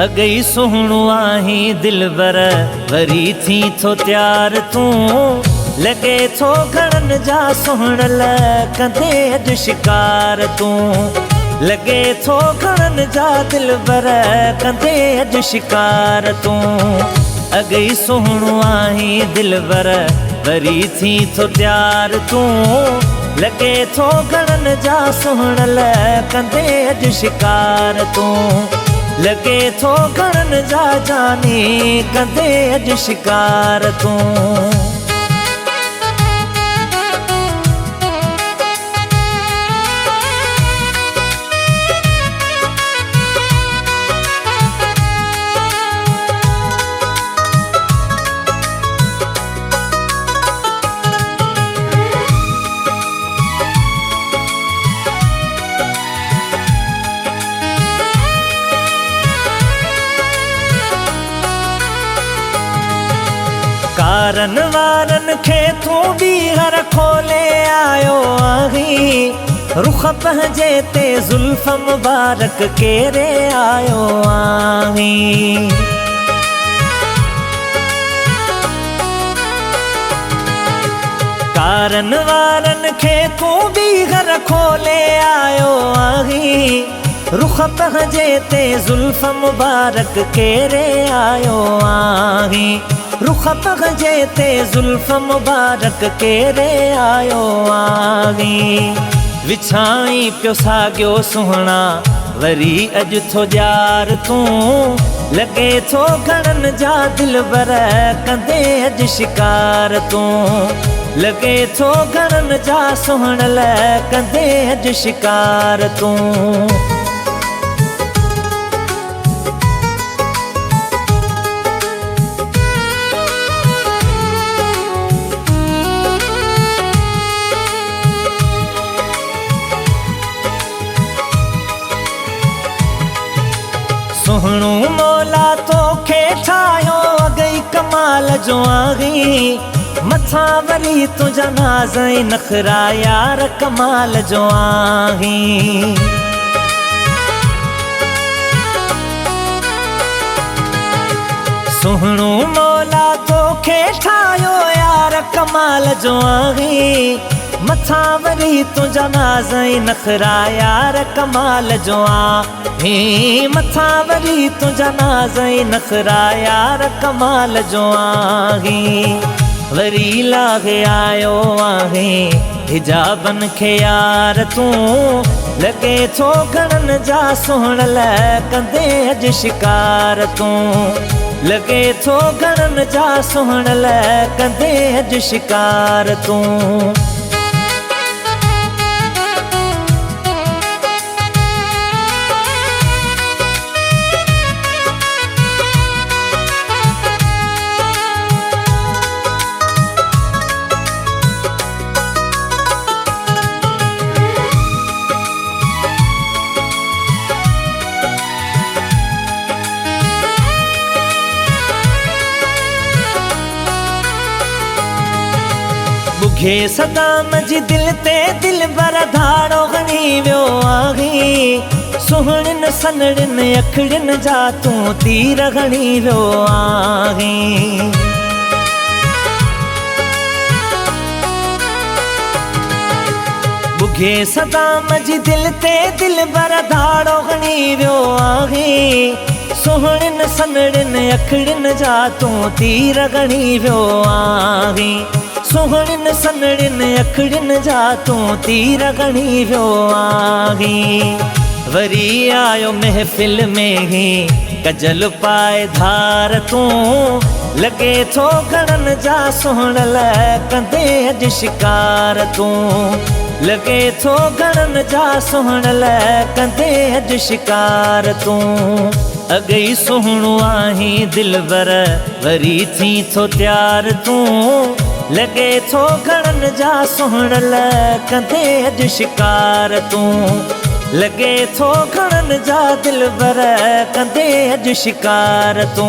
अगई सुहणो आही दिलबर वरी थी थो त्यार तू लगे थो घणन जा सुहणल कंदे अज शिकार तू लगे थो घणन जा दिलबर कंदे अज शिकार तू अगई सुहणो आही दिलबर वरी थी थो त्यार तू लगे थो घणन जा सुहणल कंदे अज शिकार तू लगे थो घणन जा जानी कंदे अज शिकार तू कारन वारन खे तू भी हर खोले आयो आही रुख पंहिंजे ते जुल्फ मुबारक केरे आयो आही कारन वारन खे तू भी हर खोले आयो आही रुख पंहिंजे ते जुल्फ मुबारक केरे आयो आही रुख पंहिंजे ते जुल्फ मुबारक केरे आयो आही विछाई पियो साॻियो सुहणा वरी अॼु थो ॼार तू लगे थो घणन जा दिलबर कंदे अज शिकार तू लगे थो घणन जा सुहणल कंदे अज शिकार तू सुहणो मौला तोखे ठाहियो अगई कमाल जो आही मथां वरी तुंहिंजा नाज़ ऐं नखरा यार कमाल जो आही सुहणो मौला तोखे ठाहियो यार कमाल जो आही मथां वरी तुंहिंजा नाज़ ऐं नखरा यार कमाल जो आही मथां वरी तुंहिंजा नाज़ ऐं नखरा यार कमाल जो आही वरी लागे आयो आहे हिजाबन खे यार तू लगे थो घणन जा सुहणल कंदे अज शिकार तू लगे थो घणन जा सुहणल कंदे अज शिकार तू बुघे सदाम जी दिल ते दिलबर धाड़ो खणी वियो आही सुहणिन सनड़िन अखड़िन जा तू तीर खणी वियो आही बुघे सदाम जी दिल ते दिलबर धाड़ो खणी वियो आही सुहणिन सनड़िन अखड़िन जा तू तीर खणी वियो आही सुहणिन सनड़िन अखड़िन जा तू तीर खणी वियो आही वरी आयो महफ़िल में ही कजल पाए धार तू लगे थो घणन जा सुहणल कंदे अज शिकार तू लगे थो घणन जा सुहणल कंदे अज शिकार तू अगई सुहणो आही दिलबर वरी थी थो त्यार तू लगे थो घणन जा सुहणल कंदे अज शिकार तू लगे थो घणन जा दिलबर कंदे अज शिकार तू